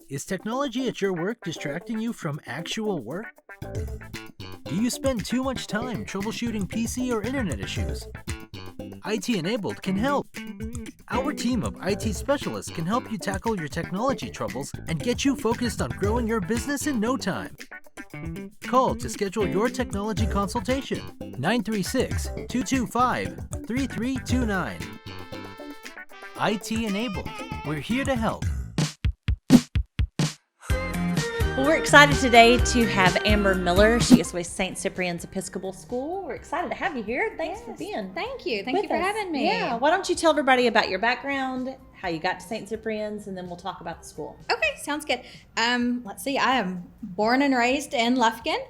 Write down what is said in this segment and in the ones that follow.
Is technology at your work distracting you from actual work? Do you spend too much time troubleshooting PC or internet issues? IT Enabled can help. Our team of IT specialists can help you tackle your technology troubles and get you focused on growing your business in no time. Call to schedule your technology consultation. 936-225-3329. IT Enabled. We're here to help. Well, we're excited today to have Amber Miller. She is with St. Cyprian's Episcopal School. We're excited to have you here. Thanks for being. Thank you. Thank you for having me. Yeah. Why don't you tell everybody about your background, how you got to St. Cyprian's, and then we'll talk about the school. Okay, sounds good. Let's see. I am born and raised in Lufkin.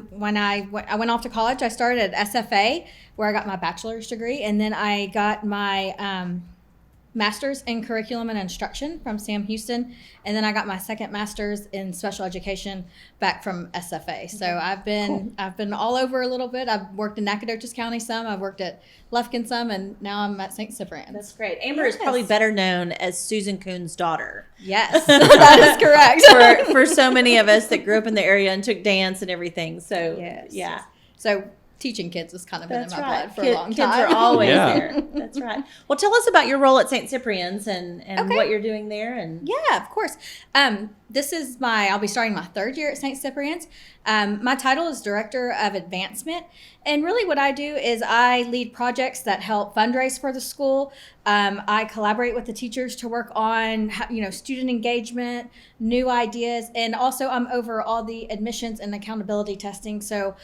When I went off to college, I started at SFA, where I got my bachelor's degree, and then I got my master's in curriculum and instruction from Sam Houston, and then I got my second master's in special education back from SFA. So I've been all over a little bit. I've worked in Nacogdoches County some, I've worked at Lufkin some, and now I'm at St. Cyprian's. That's great. Amber is probably better known as Susan Kuhn's daughter. Yes, that is correct. for so many of us that grew up in the area and took dance and everything. So yes. Yeah. So teaching kids has kind of been in my blood for a long Kids time. are always there. That's right. Well, tell us about your role at St. Cyprian's and Okay. what you're doing there. And Yeah, of course. This is I'll be starting my third year at St. Cyprian's. My title is Director of Advancement. And really what I do is I lead projects that help fundraise for the school. I collaborate with the teachers to work on, student engagement, new ideas, and also I'm over all the admissions and accountability testing. So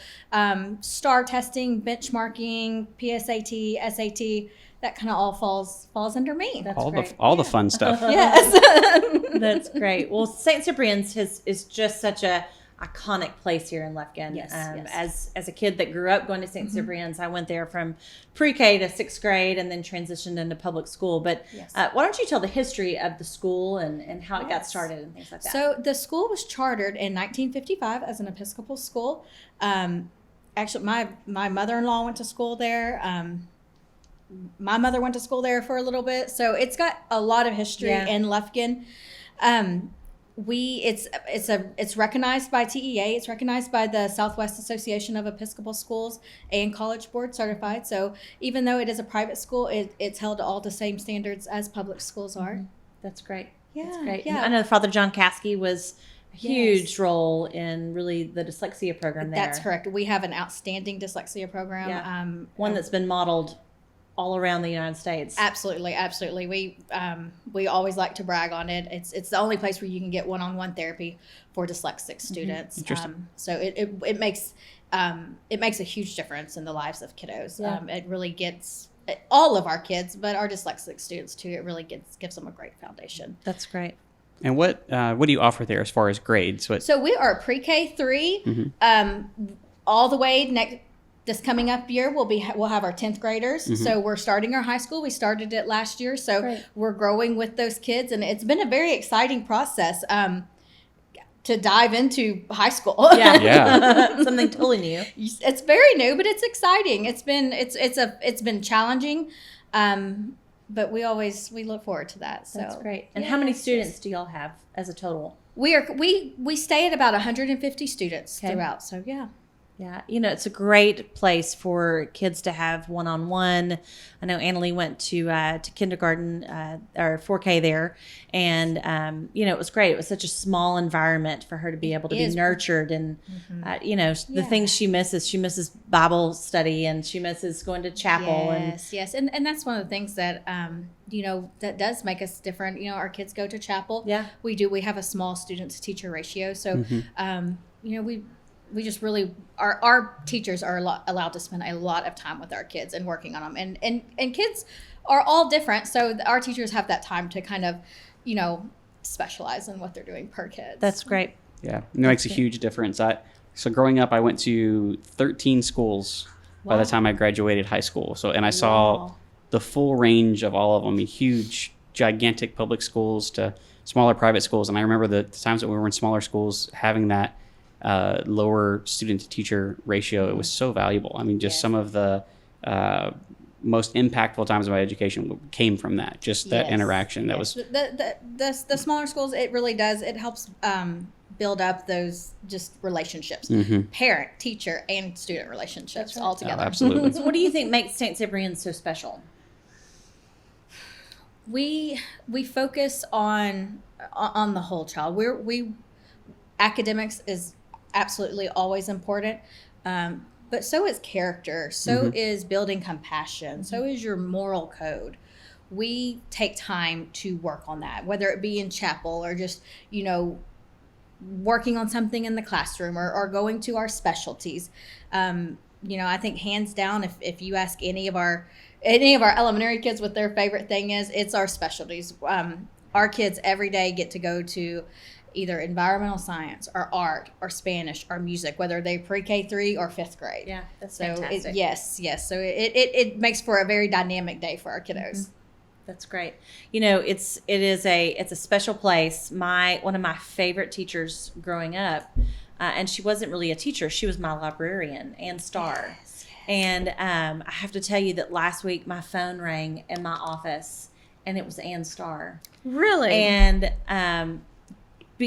STAR testing, benchmarking, PSAT, SAT, that kind of all falls under me. that's all great. the fun stuff. Yes. That's great. Well, St. Cyprian's is just such a iconic place here in Lufkin. Yes. As a kid that grew up going to St. Cyprian's, I went there from pre-K to sixth grade and then transitioned into public school. But Yes. why don't you tell the history of the school and how it got Yes. started and things like that? So the school was chartered in 1955 as an Episcopal school. Actually, my mother-in-law went to school there. My mother went to school there for a little bit, so it's got a lot of history in Lufkin. It's recognized by TEA. It's recognized by the Southwest Association of Episcopal Schools and College Board certified. So even though it is a private school, it's held to all the same standards as public schools are. That's great. Yeah, That's great. yeah. I know Father John Caskey was a huge role in really the dyslexia program there. That's correct. We have an outstanding dyslexia program. Yeah. One that's been modeled all around the United States. Absolutely. We always like to brag on it. It's the only place where you can get one-on-one therapy for dyslexic students. Interesting. So it makes a huge difference in the lives of kiddos. Yeah. It really gets all of our kids, but our dyslexic students too. It really gives them a great foundation. That's great. And what do you offer there as far as grades? So we are pre-K 3, all the way this coming up year, we'll have our 10th graders. So we're starting our high school. We started it last year. So Great. We're growing with those kids. And it's been a very exciting process to dive into high school. Yeah. Something totally new. It's very new, but it's exciting. It's been challenging. But we look forward to that. So That's great. And how many students do y'all have as a total? We stay at about 150 students Okay. throughout. So yeah. Yeah, it's a great place for kids to have one-on-one. I know Annalie went to kindergarten or 4K there, and it was great. It was such a small environment for her to be able to be nurtured, and the things she misses Bible study, and she misses going to chapel. Yes, and that's one of the things that that does make us different. Our kids go to chapel. Yeah. We do. We have a small student to teacher ratio, so we just really our teachers are allowed to spend a lot of time with our kids and working on them, and kids are all different, so our teachers have that time to kind of specialize in what they're doing per kid. That's great. Yeah, and it makes a huge difference. So growing up, I went to 13 schools by the time I graduated high school. And I saw the full range of all of them, huge, gigantic public schools to smaller private schools. And I remember the times that we were in smaller schools having that lower student to teacher ratio. It was so valuable. I mean, just some of the most impactful times of my education came from that, just that interaction. That was the smaller schools. It really does. It helps build up those just relationships, parent, teacher, and student relationships all together. Oh, absolutely. So what do you think makes St. Cyprian so special? We focus on the whole child. Academics is absolutely always important, but so is character. So is building compassion. So is your moral code. We take time to work on that, whether it be in chapel or just working on something in the classroom or going to our specialties. I think hands down, if you ask any of our elementary kids what their favorite thing is, it's our specialties. Our kids every day get to go to either environmental science or art or Spanish or music, whether they pre-K 3 or 5th grade. Yeah, that's so fantastic. Yes. So it makes for a very dynamic day for our kiddos. That's great. It's a special place. One of my favorite teachers growing up, and she wasn't really a teacher. She was my librarian, Ann Starr. Yes. And I have to tell you that last week my phone rang in my office, and it was Ann Starr. Really? And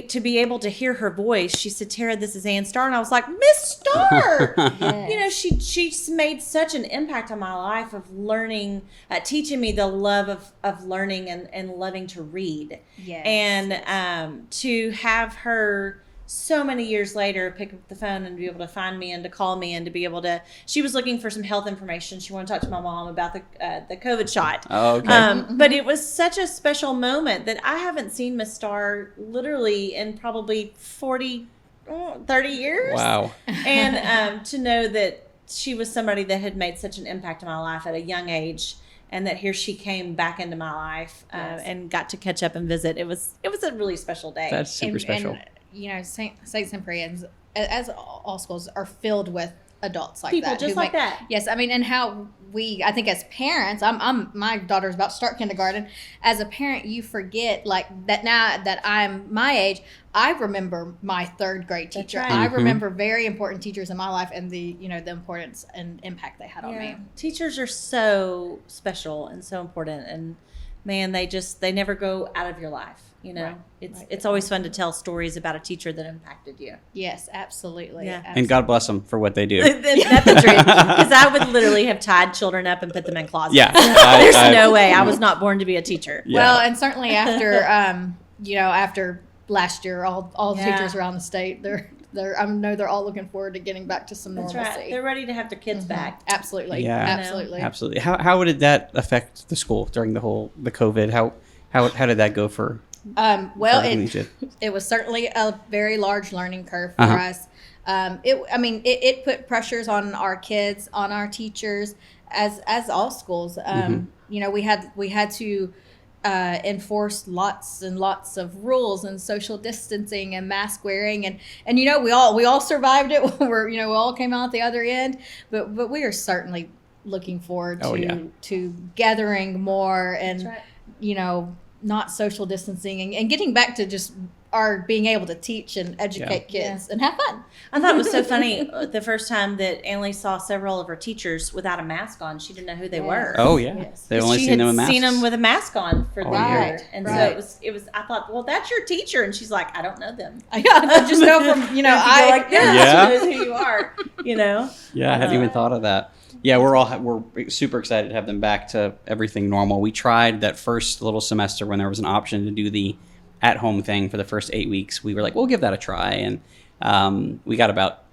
to be able to hear her voice, she said, "Tara, this is Ann Starr," and I was like, "Miss Starr!" Yes. She's made such an impact on my life of learning, teaching me the love of learning and loving to read. Yes. And to have her so many years later pick up the phone and be able to find me and to call me and to be able to, she was looking for some health information. She wanted to talk to my mom about the COVID shot. Oh, okay. But it was such a special moment that I haven't seen Miss Starr literally in probably 30 years. Wow. And to know that she was somebody that had made such an impact on my life at a young age, and that here she came back into my life and got to catch up and visit. It was a really special day. That's super special. And, St. Cyprians, as all schools, are filled with adults like People that. just like that. Yes, I mean, and how I think as parents, my daughter's about to start kindergarten. As a parent, you forget like that now that I'm my age, I remember my third grade teacher. Right. I remember very important teachers in my life and the importance and impact they had on me. Teachers are so special and so important, and man, they never go out of your life. Right. It's always fun to tell stories about a teacher that impacted you. Yes, absolutely. Yeah. And God bless them for what they do. That's the truth. Because I would literally have tied children up and put them in closets. Yeah. There's no way. I was not born to be a teacher. Yeah. Well, and certainly after after last year, all the teachers around the state, I know they're all looking forward to getting back to some That's normalcy. right. They're ready to have their kids back. Absolutely. Yeah. Absolutely. Absolutely. How did that affect the school during the COVID? How did that go for? Well, for it was certainly a very large learning curve for us. It put pressures on our kids, on our teachers, as all schools. We had to enforce lots and lots of rules and social distancing and mask wearing, and we all survived it. We all came out the other end, but we are certainly looking forward to gathering more and not social distancing and getting back to just our being able to teach and educate kids and have fun. I thought it was so funny the first time that Annalie saw several of her teachers without a mask on. She didn't know who they were. Oh yeah, Yes. they only seen them with masks. Seen them with a mask on for the year, Right. and Right. so it was. I thought, well, that's your teacher, and she's like, I don't know them. I just know from She knows who you are. Yeah, I hadn't even thought of that. Yeah, we're super excited to have them back to everything normal. We tried that first little semester when there was an option to do the at-home thing for the first 8 weeks. We were like, we'll give that a try, and we got about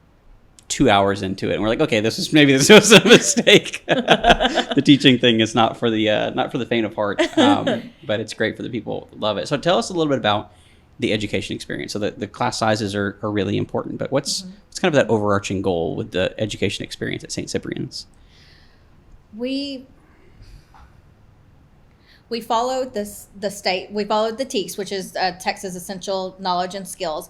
2 hours into it, and we're like, okay, this was a mistake. The teaching thing is not for the faint of heart, but it's great for the people who love it. So tell us a little bit about the education experience. So the class sizes are really important, but what's kind of that overarching goal with the education experience at St. Cyprian's? We followed the state. We followed the TEKS, which is Texas Essential Knowledge and Skills.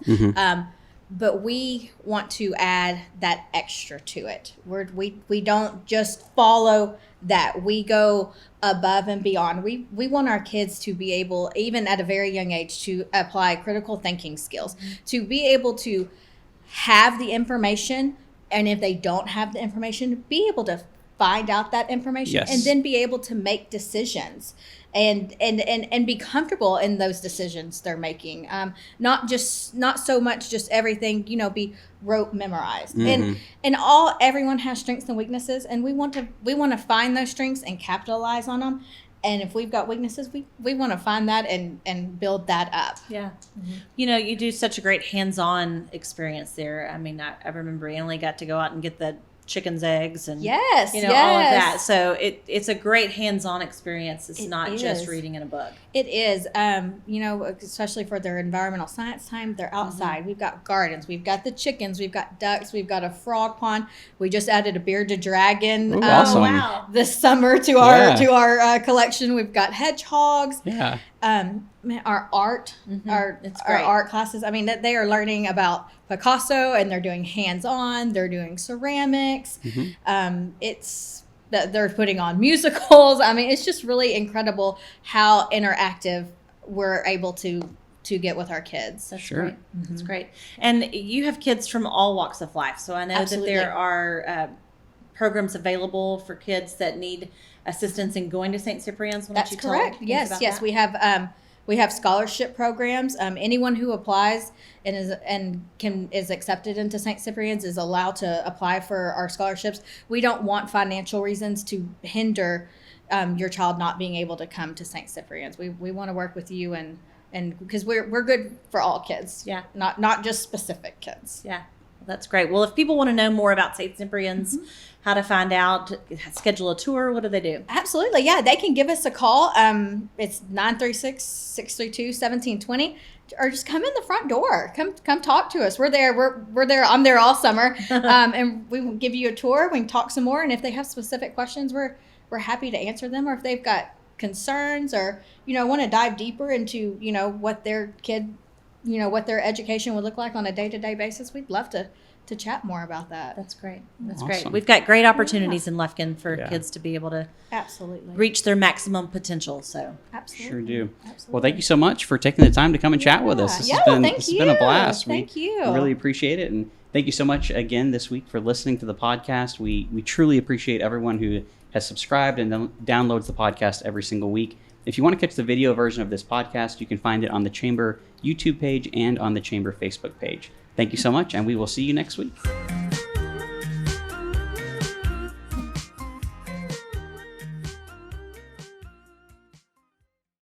But we want to add that extra to it. We don't just follow that. We go above and beyond. We want our kids to be able, even at a very young age, to apply critical thinking skills, to be able to have the information, and if they don't have the information, be able to find out that information Yes. and then be able to make decisions and be comfortable in those decisions they're making. Not so much just everything, be rote memorized. And everyone has strengths and weaknesses, and we want to find those strengths and capitalize on them. And if we've got weaknesses, we want to find that and build that up. Yeah. You do such a great hands-on experience there. I mean, I remember Annalie got to go out and get the chicken's eggs and all of that. So it's a great hands-on experience. It's not just reading in a book. It is. Especially for their environmental science time, they're outside. We've got gardens. We've got the chickens. We've got ducks. We've got a frog pond. We just added a bearded dragon awesome. Wow. this summer to our collection. We've got hedgehogs. Yeah. Our art, our art classes. I mean, they are learning about Picasso, and they're doing hands-on. They're doing ceramics. They're putting on musicals. I mean, it's just really incredible how interactive we're able to get with our kids. That's Sure. great. That's great. And you have kids from all walks of life. So I know Absolutely. that there are programs available for kids that need assistance in going to St. Cyprian's. That's correct. Yes. We have scholarship programs. Anyone who applies and is accepted into St. Cyprian's is allowed to apply for our scholarships. We don't want financial reasons to hinder your child not being able to come to St. Cyprian's. We want to work with you and because we're good for all kids. Yeah. Not just specific kids. Yeah. That's great. Well, if people want to know more about St. Cyprian's, how to find out, schedule a tour, what do they do? Absolutely. Yeah, they can give us a call. It's 936-632-1720, or just come in the front door. Come talk to us. We're there. We're there. I'm there all summer. And we will give you a tour. We can talk some more. And if they have specific questions, we're happy to answer them. Or if they've got concerns or, want to dive deeper into, what their kid, what their education would look like on a day-to-day basis, we'd love to chat more about that. That's great. That's Awesome. great. We've got great opportunities in Lufkin for kids to be able to Absolutely reach their maximum potential. So absolutely Sure do. Absolutely. Well, thank you so much for taking the time to come and chat with us. This has been a blast. Thank you. We really appreciate it. And thank you so much again this week for listening to the podcast. We truly appreciate everyone who has subscribed and downloads the podcast every single week. If you want to catch the video version of this podcast, you can find it on the Chamber YouTube page and on the Chamber Facebook page. Thank you so much, and we will see you next week.